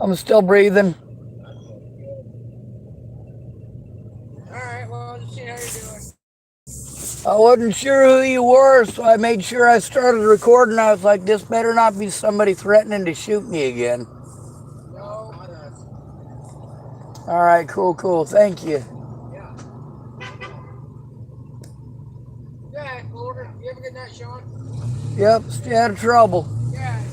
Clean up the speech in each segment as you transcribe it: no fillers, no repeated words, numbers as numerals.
I'm still breathing. Alright, well, just seeing how you're doing. I wasn't sure who you were, so I made sure I started recording. I was like, this better not be somebody threatening to shoot me again. No, not us. All right, cool, cool. Thank you. Yeah. Yeah, Lord, you have a good night, Sean. Yep, stay out of trouble. Yeah.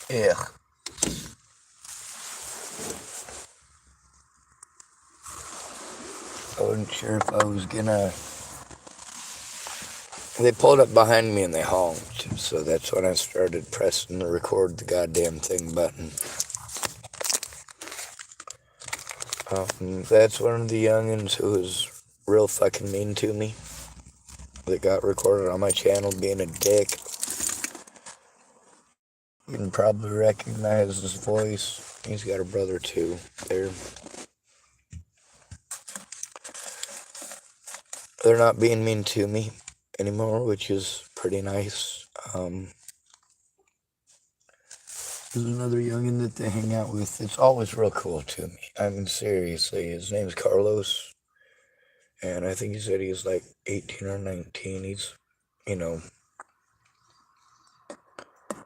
Yeah. I wasn't sure if I was gonna. They pulled up behind me and they honked, so that's when I started pressing the record the goddamn thing button. That's one of the youngins who was real fucking mean to me. That got recorded on my channel being a dick. You can probably recognize his voice. He's got a brother too. They're not being mean to me anymore, which is pretty nice. There's another youngin that they hang out with. It's always real cool to me. I mean, seriously, his name's Carlos, and I think he said he's like 18 or 19. He's, you know,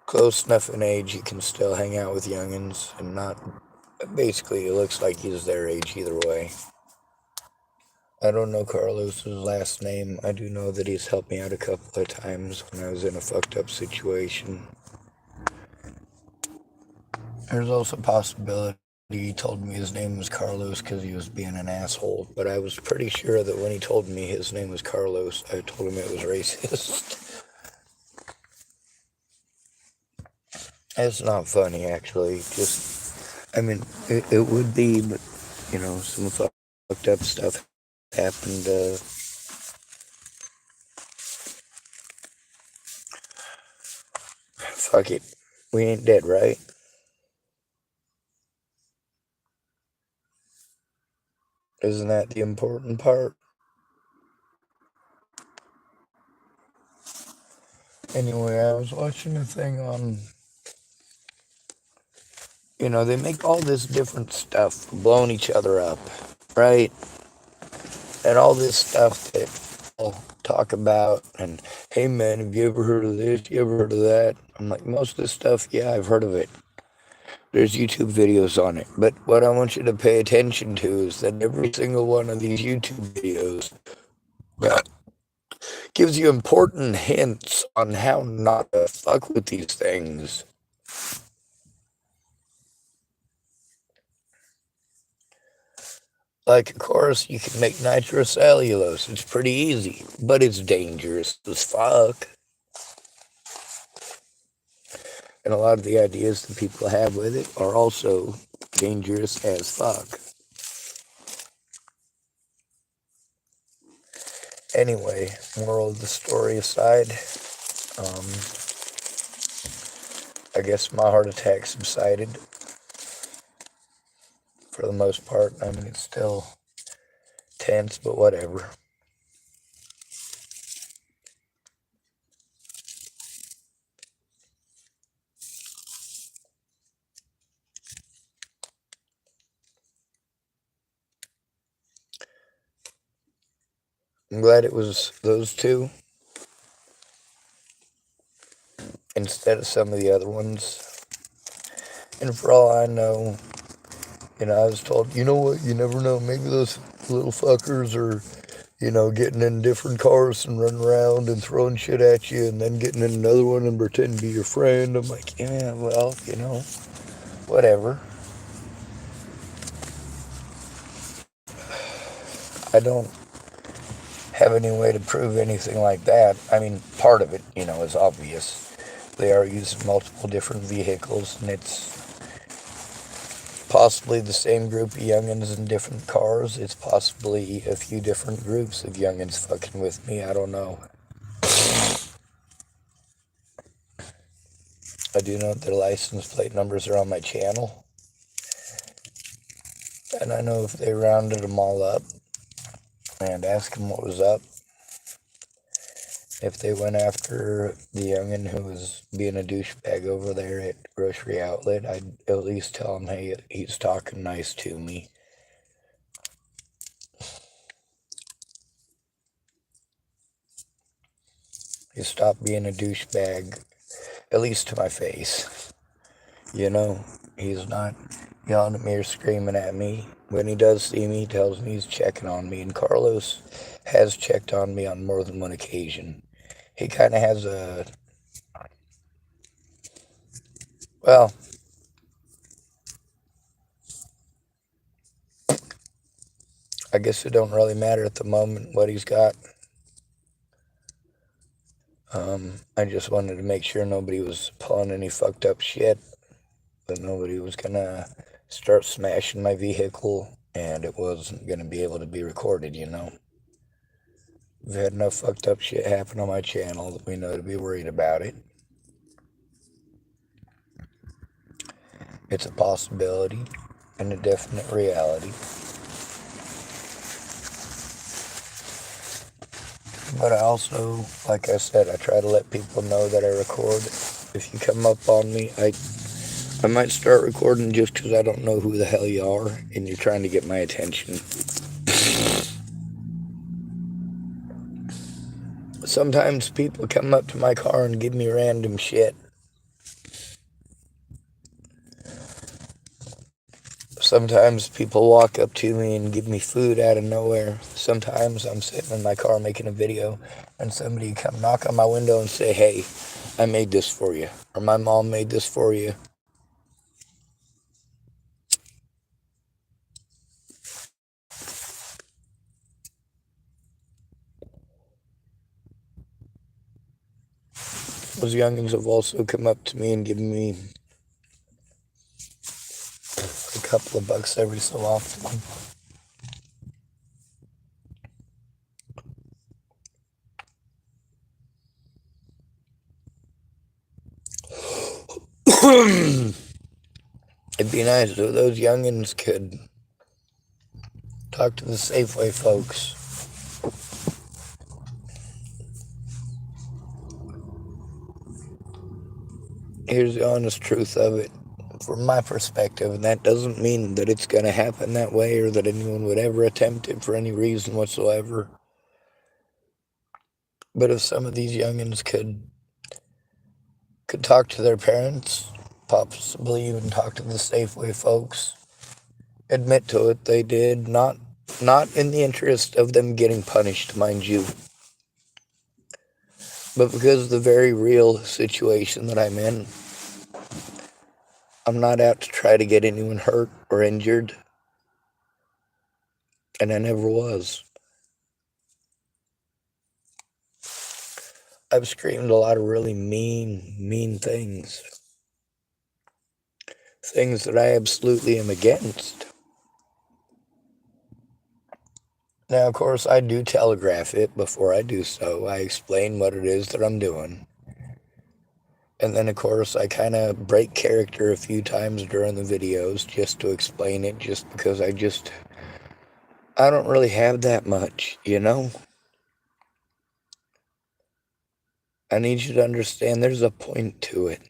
close enough in age he can still hang out with youngins and not. Basically, it looks like he's their age either way. I don't know Carlos's last name. I do know that he's helped me out a couple of times when I was in a fucked up situation. There's also a possibility he told me his name was Carlos because he was being an asshole, but I was pretty sure that when he told me his name was Carlos, I told him it was racist. It's not funny, actually. Just, I mean, it would be, but, you know, some fucked up stuff happened. Fuck it. We ain't dead, right? Isn't that the important part? Anyway, I was watching a thing on, they make all this different stuff, blowing each other up, right? And all this stuff that people talk about, and hey man, have you ever heard of this? You ever heard of that? I'm like, most of this stuff, yeah, I've heard of it. There's YouTube videos on it. But what I want you to pay attention to is that every single one of these YouTube videos gives you important hints on how not to fuck with these things. Like, of course, you can make nitrocellulose. It's pretty easy, but it's dangerous as fuck. And a lot of the ideas that people have with it are also dangerous as fuck. Anyway, moral of the story aside, um, I guess my heart attack subsided for the most part. I mean, it's still tense, but whatever. I'm glad it was those two. instead of some of the other ones. And for all I know, I was told, you know what, you never know, maybe those little fuckers are, getting in different cars and running around and throwing shit at you and then getting in another one and pretending to be your friend. I'm like, yeah, well, whatever. I don't have any way to prove anything like that. I mean, part of it, is obvious. They are using multiple different vehicles, and it's possibly the same group of youngins in different cars. It's possibly a few different groups of youngins fucking with me. I don't know. I do know their license plate numbers are on my channel. And I know if they rounded them all up and asked them what was up, if they went after the youngin who was being a douchebag over there at grocery outlet, I'd at least tell him, hey, he's talking nice to me. He stopped being a douchebag, at least to my face. He's not yelling at me or screaming at me. When he does see me, he tells me he's checking on me. And Carlos has checked on me on more than one occasion. He kind of has well, I guess it don't really matter at the moment what he's got. I just wanted to make sure nobody was pulling any fucked up shit, that nobody was gonna start smashing my vehicle, and it wasn't gonna be able to be recorded. We've had enough fucked up shit happen on my channel that we know to be worried about it. It's a possibility and a definite reality. But I also, like I said, I try to let people know that I record. If you come up on me, I might start recording just because I don't know who the hell you are and you're trying to get my attention. Sometimes people come up to my car and give me random shit. Sometimes people walk up to me and give me food out of nowhere. Sometimes I'm sitting in my car making a video and somebody come knock on my window and say, hey, I made this for you. Or my mom made this for you. Those youngins have also come up to me and given me a couple of bucks every so often. It'd be nice if those youngins could talk to the Safeway folks. Here's the honest truth of it. From my perspective, and that doesn't mean that it's going to happen that way or that anyone would ever attempt it for any reason whatsoever. But if some of these youngins could talk to their parents, possibly even talk to the Safeway folks, admit to it, they did, not in the interest of them getting punished, mind you, but because of the very real situation that I'm in. I'm not out to try to get anyone hurt or injured, and I never was. I've screamed a lot of really mean things. Things that I absolutely am against. Now, of course, I do telegraph it before I do so. I explain what it is that I'm doing. And then, of course, I kind of break character a few times during the videos just to explain it, just because I don't really have that much, I need you to understand there's a point to it.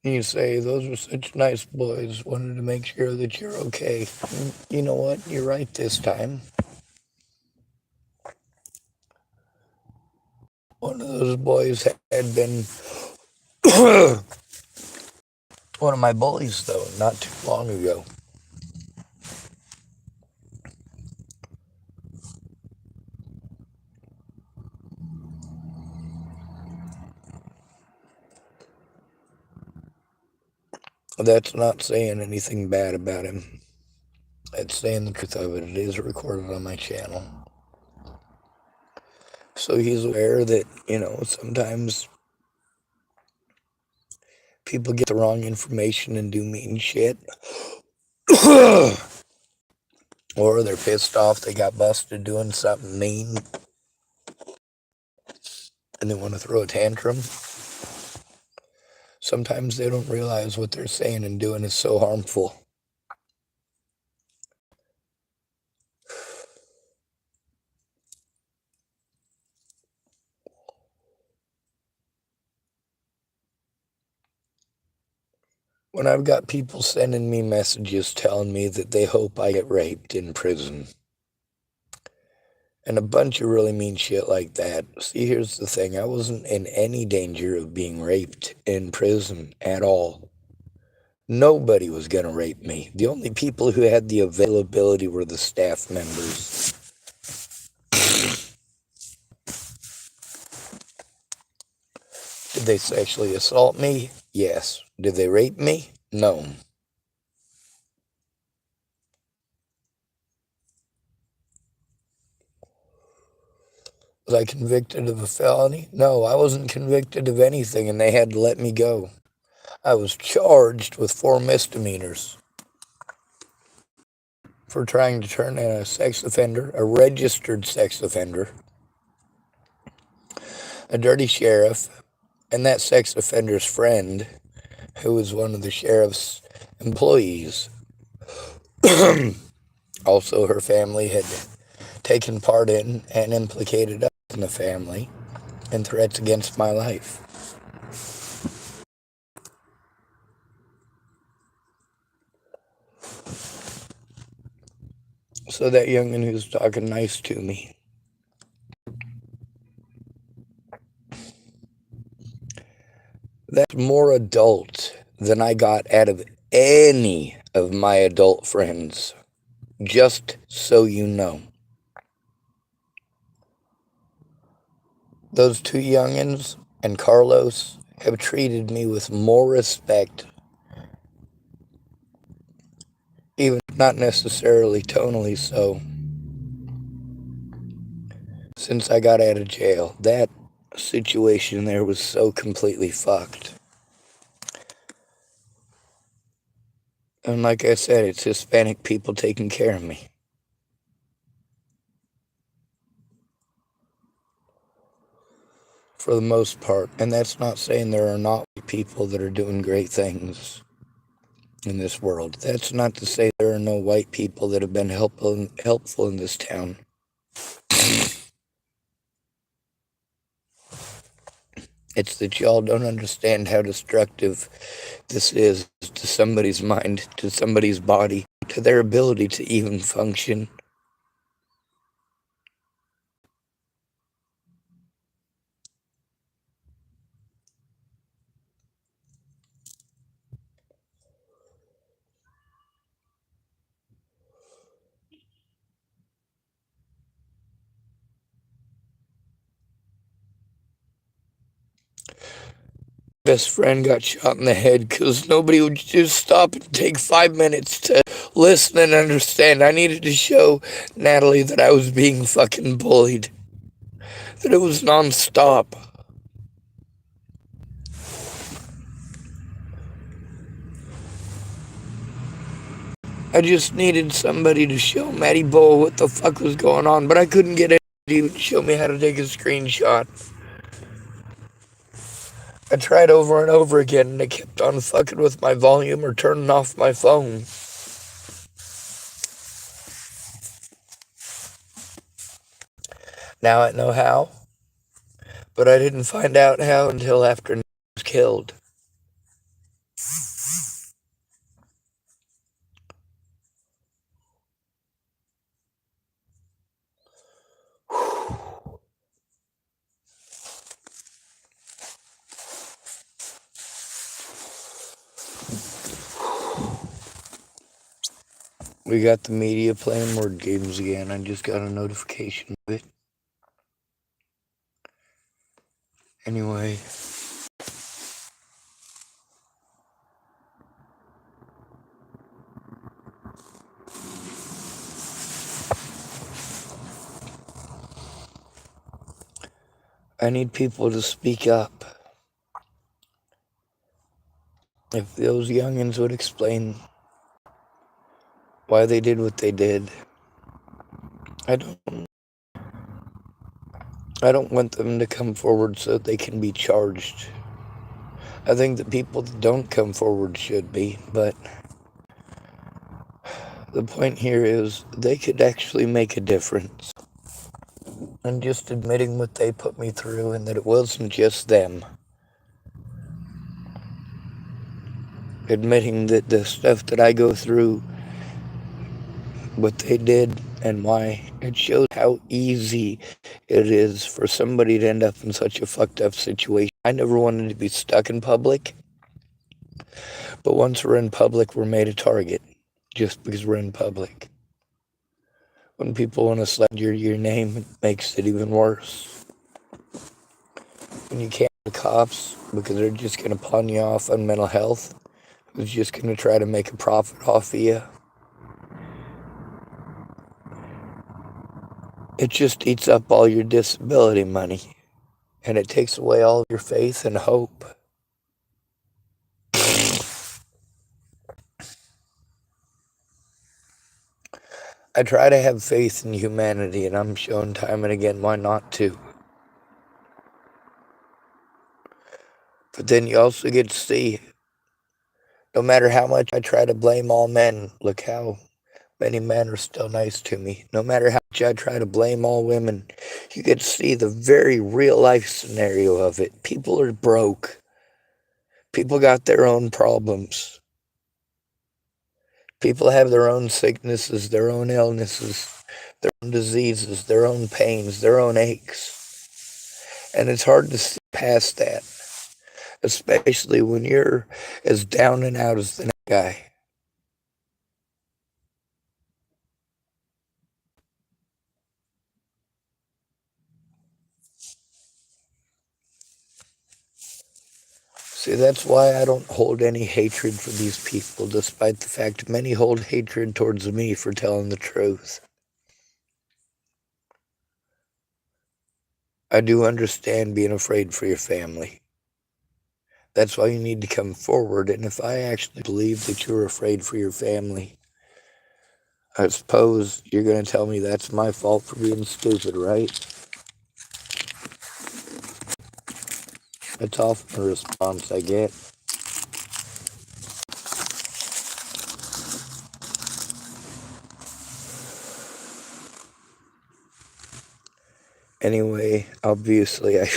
You say, those are such nice boys, wanted to make sure that you're okay. And you know what? You're right this time. One of those boys had been one of my bullies, though, not too long ago. That's not saying anything bad about him. It's saying the truth of it. It is recorded on my channel. So he's aware that, sometimes people get the wrong information and do mean shit. Or they're pissed off they got busted doing something mean and they want to throw a tantrum. Sometimes they don't realize what they're saying and doing is so harmful. When I've got people sending me messages telling me that they hope I get raped in prison, and a bunch of really mean shit like that. See, here's the thing. I wasn't in any danger of being raped in prison at all. Nobody was going to rape me. The only people who had the availability were the staff members. Did they sexually assault me? Yes. Did they rape me? No. Was I convicted of a felony? No, I wasn't convicted of anything, and they had to let me go. I was charged with 4 misdemeanors for trying to turn in a sex offender, a registered sex offender, a dirty sheriff, and that sex offender's friend, who was one of the sheriff's employees. Also, her family had taken part in and implicated us in the family and threats against my life. So that youngin who's talking nice to me, that's more adult than I got out of any of my adult friends. Just so you know. Those 2 youngins and Carlos have treated me with more respect, even not necessarily tonally so, since I got out of jail. That situation there was so completely fucked. And like I said, it's Hispanic people taking care of me. For the most part. And that's not saying there are not people that are doing great things in this world. That's not to say there are no white people that have been helpful in this town. It's that y'all don't understand how destructive this is to somebody's mind, to somebody's body, to their ability to even function. Best friend got shot in the head because nobody would just stop and take 5 minutes to listen and understand. I needed to show Natalie that I was being fucking bullied, that it was nonstop. I just needed somebody to show Matty Bull what the fuck was going on, but I couldn't get anybody to show me how to take a screenshot. I tried over and over again, and it kept on fucking with my volume or turning off my phone. Now I know how, but I didn't find out how until after Nick was killed. We got the media playing word games again. I just got a notification of it. Anyway. I need people to speak up. If those youngins would explain why they did what they did, I don't want them to come forward so that they can be charged. I think the people that don't come forward should be, but the point here is they could actually make a difference. And just admitting what they put me through and that it wasn't just them. Admitting that the stuff that I go through, what they did and why, it shows how easy it is for somebody to end up in such a fucked up situation. I never wanted to be stuck in public, but once we're in public, we're made a target just because we're in public. When people want to slander your name, it makes it even worse. When you can't the cops because they're just going to pawn you off on mental health, who's just going to try to make a profit off of you. It just eats up all your disability money, and it takes away all your faith and hope. I try to have faith in humanity, and I'm shown time and again why not to. But then you also get to see, no matter how much I try to blame all men, look how many men are still nice to me. No matter how much I try to blame all women, you get to see the very real life scenario of it. People are broke. People got their own problems. People have their own sicknesses, their own illnesses, their own diseases, their own pains, their own aches. And it's hard to see past that, especially when you're as down and out as the next guy. See, that's why I don't hold any hatred for these people, despite the fact many hold hatred towards me for telling the truth. I do understand being afraid for your family. That's why you need to come forward, and if I actually believe that you're afraid for your family, I suppose you're going to tell me that's my fault for being stupid, right? That's often a response I get. Anyway, obviously I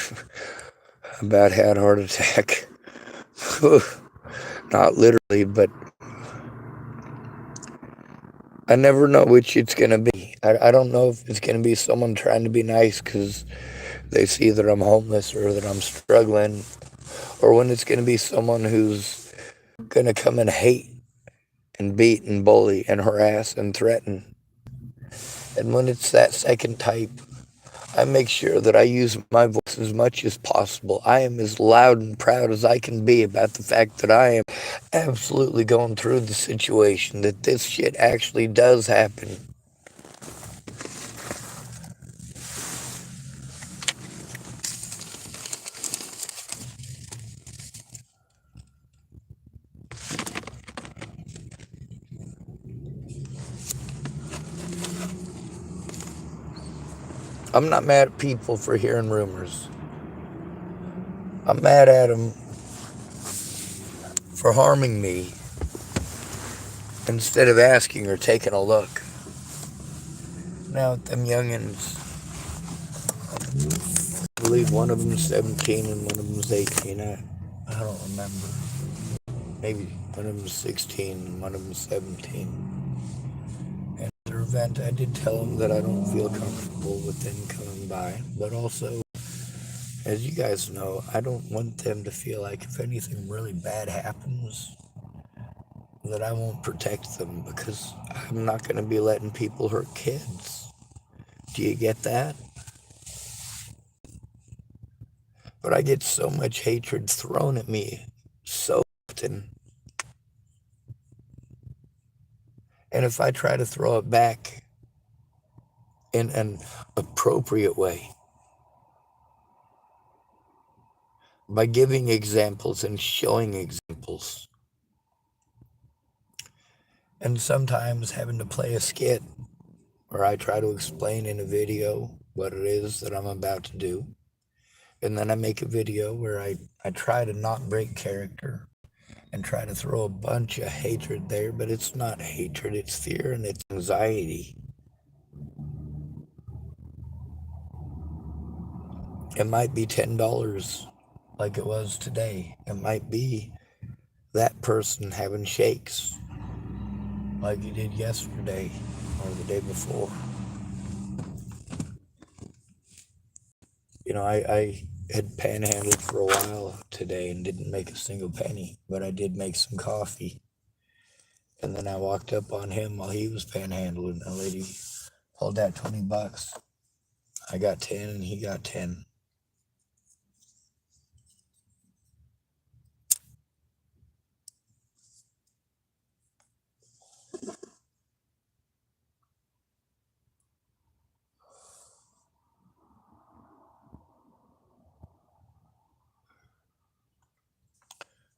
about had a heart attack. Not literally, but I never know which it's going to be. I don't know if it's going to be someone trying to be nice because they see that I'm homeless or that I'm struggling, or when it's going to be someone who's going to come and hate and beat and bully and harass and threaten. And when it's that second type, I make sure that I use my voice as much as possible. I am as loud and proud as I can be about the fact that I am absolutely going through the situation, that this shit actually does happen. I'm not mad at people for hearing rumors. I'm mad at them for harming me instead of asking or taking a look. Now, them youngins, I believe one of them's 17 and one of them's 18. I don't remember. Maybe one of them's 16 and one of them's 17. And their event, I did tell them that I don't feel comfortable with them coming by, but also, as you guys know, I don't want them to feel like if anything really bad happens, that I won't protect them because I'm not going to be letting people hurt kids. Do you get that? But I get so much hatred thrown at me so often. And if I try to throw it back in an appropriate way, by giving examples and showing examples, and sometimes having to play a skit where I try to explain in a video what it is that I'm about to do. And then I make a video where I try to not break character and try to throw a bunch of hatred there, but it's not hatred, it's fear and it's anxiety. It might be $10 like it was today. It might be that person having shakes like he did yesterday or the day before. You know, I had panhandled for a while today and didn't make a single penny, but I did make some coffee. And then I walked up on him while he was panhandling. A lady pulled out $20. I got 10 and he got 10.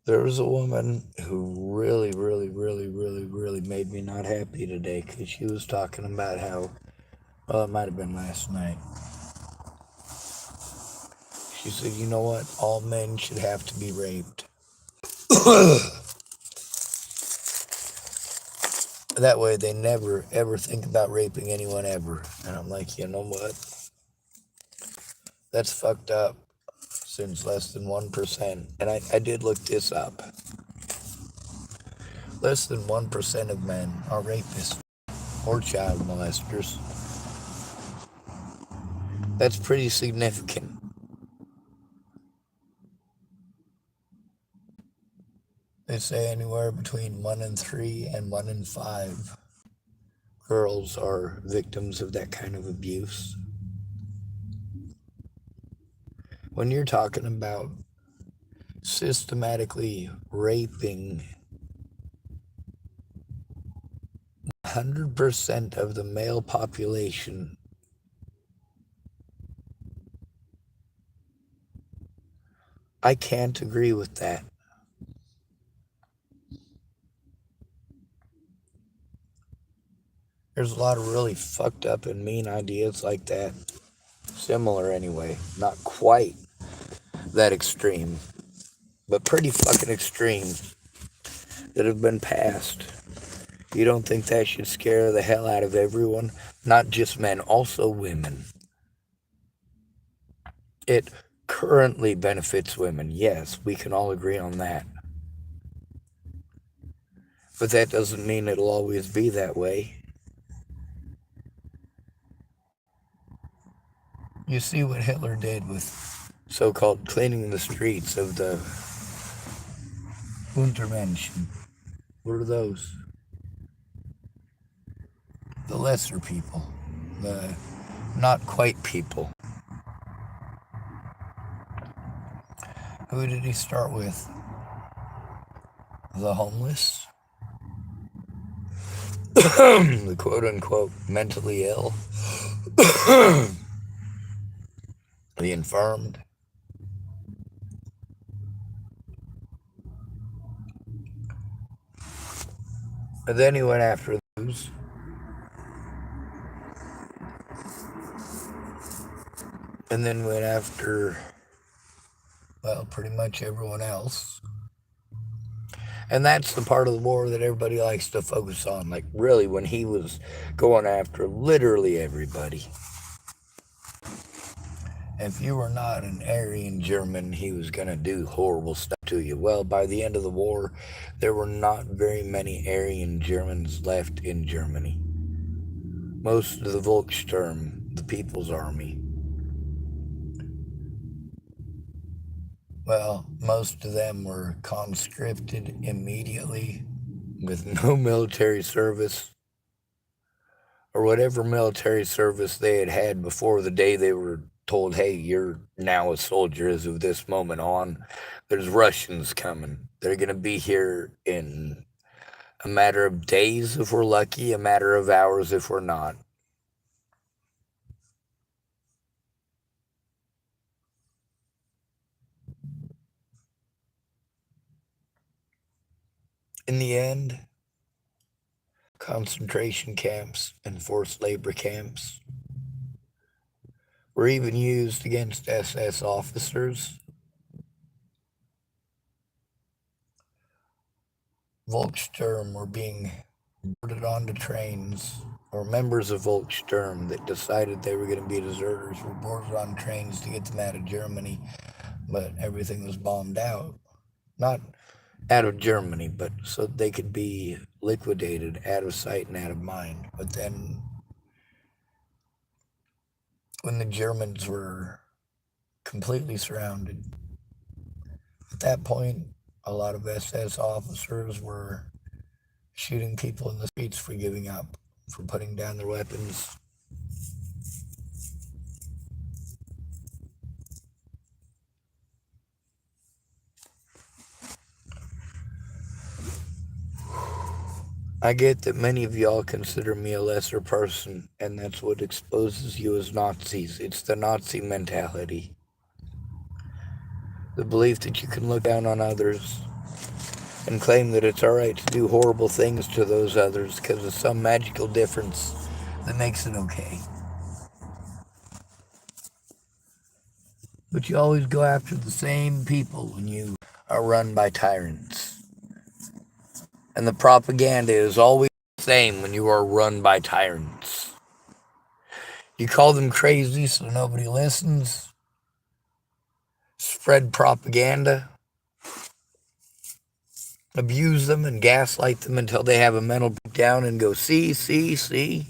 There was a woman who really made me not happy today because she was talking about how, well, it might have been last night. She said, you know what? All men should have to be raped. That way they never, ever think about raping anyone ever. And I'm like, you know what? That's fucked up since less than 1%. And I did look this up. Less than 1% of men are rapists or child molesters. That's pretty significant. They say anywhere between 1 in 3 and 1 in 5 girls are victims of that kind of abuse. When you're talking about systematically raping 100% of the male population, I can't agree with that. There's a lot of really fucked up and mean ideas like that. Similar anyway. Not quite that extreme, but pretty fucking extreme that have been passed. You don't think that should scare the hell out of everyone? Not just men, also women. It currently benefits women. Yes, we can all agree on that. But that doesn't mean it'll always be that way. You see what Hitler did with so-called cleaning the streets of the Untermenschen. What are those? The lesser people. The not quite people. Who did he start with? The homeless? The quote-unquote mentally ill? The infirmed? And then he went after those. And then went after, well, pretty much everyone else. And that's the part of the war that everybody likes to focus on. Like, really, when he was going after literally everybody. If you were not an Aryan German, he was going to do horrible stuff to you. Well, by the end of the war, there were not very many Aryan Germans left in Germany. Most of the Volkssturm, the People's Army, well, most of them were conscripted immediately. with no military service or whatever military service they had had before the day they were told, hey, you're now a soldier as of this moment on. There's Russians coming. They're going to be here in a matter of days if we're lucky, a matter of hours if we're not. In the end, concentration camps and forced labor camps were even used against SS officers. Volkssturm were being boarded onto trains, or members of Volkssturm that decided they were going to be deserters were boarded on trains to get them out of Germany, but everything was bombed out. Not out of Germany, but so they could be liquidated out of sight and out of mind. But then when the Germans were completely surrounded, at that point, a lot of SS officers were shooting people in the streets for giving up, for putting down their weapons. I get that many of y'all consider me a lesser person, and that's what exposes you as Nazis. It's the Nazi mentality. The belief that you can look down on others and claim that it's alright to do horrible things to those others because of some magical difference that makes it okay. But you always go after the same people when you are run by tyrants. And the propaganda is always the same when you are run by tyrants. You call them crazy so nobody listens. Spread propaganda. Abuse them and gaslight them until they have a mental breakdown and go, see, see, see.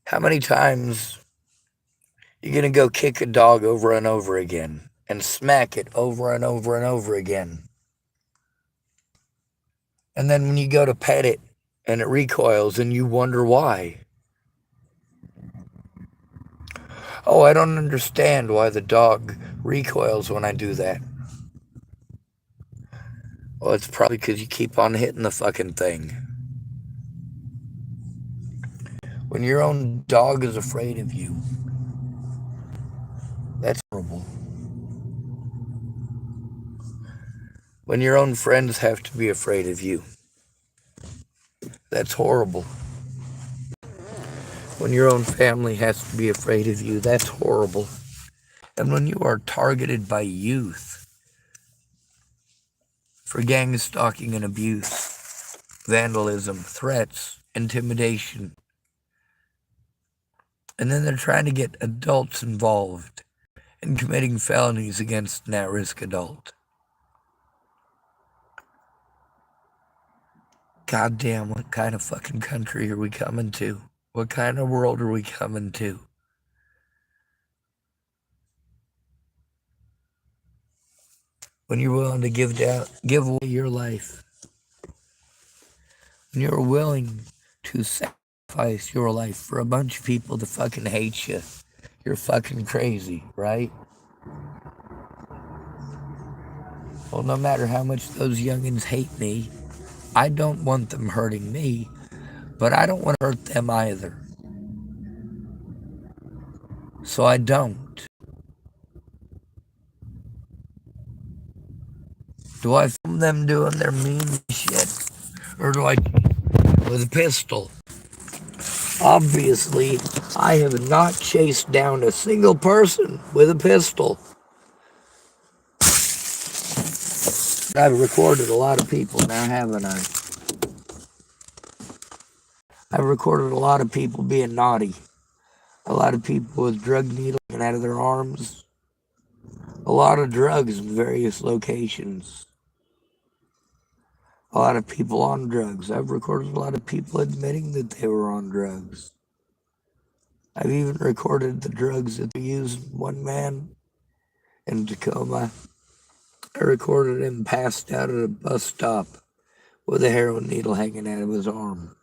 How many times you're going to go kick a dog over and over again and smack it over and over and over again? And then when you go to pet it and it recoils and you wonder why. Oh, I don't understand why the dog recoils when I do that. Well, it's probably because you keep on hitting the fucking thing. When your own dog is afraid of you, that's horrible. When your own friends have to be afraid of you, that's horrible. When your own family has to be afraid of you, that's horrible. And when you are targeted by youth for gang stalking and abuse, vandalism, threats, intimidation, and then they're trying to get adults involved in committing felonies against an at-risk adult. Goddamn, what kind of fucking country are we coming to? What kind of world are we coming to? When you're willing to give away your life, when you're willing to sacrifice your life for a bunch of people to fucking hate you, you're fucking crazy, right? Well, no matter how much those youngins hate me, I don't want them hurting me, but I don't want to hurt them either. So I don't. Do I film them doing their mean shit? Or do I with a pistol? Obviously, I have not chased down a single person with a pistol. I've recorded a lot of people now, haven't I? I've recorded a lot of people being naughty. A lot of people with drug needles coming out of their arms. A lot of drugs in various locations. A lot of people on drugs. I've recorded a lot of people admitting that they were on drugs. I've even recorded the drugs that they used. One man in Tacoma, I recorded him passed out at a bus stop with a heroin needle hanging out of his arm.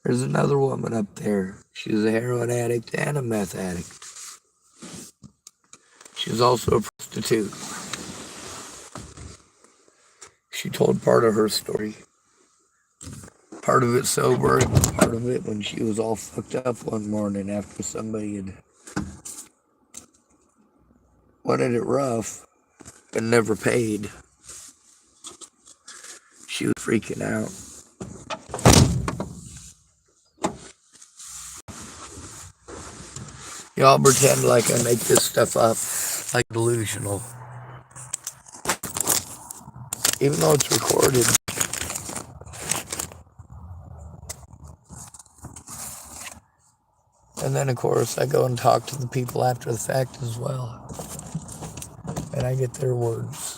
There's another woman up there. She's a heroin addict and a meth addict. She's also a prostitute. She told part of her story. Part of it sober and part of it when she was all fucked up one morning after somebody had wanted it rough and never paid. She was freaking out. Y'all pretend like I make this stuff up, like delusional. Even though it's recorded. And then, of course, I go and talk to the people after the fact as well. And I get their words.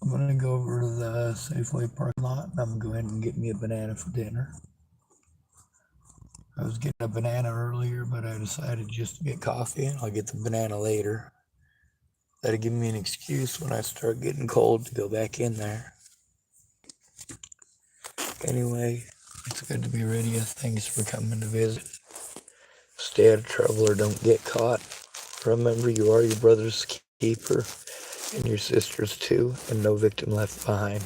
I'm going to go over to the Safeway parking lot and I'm going to go ahead and get me a banana for dinner. I was getting a banana earlier, but I decided just to get coffee and I'll get the banana later. That'll give me an excuse when I start getting cold to go back in there. Anyway, it's good to be with you. Thanks for coming to visit. Stay out of trouble or don't get caught. Remember, you are your brother's keeper and your sister's too, and no victim left behind.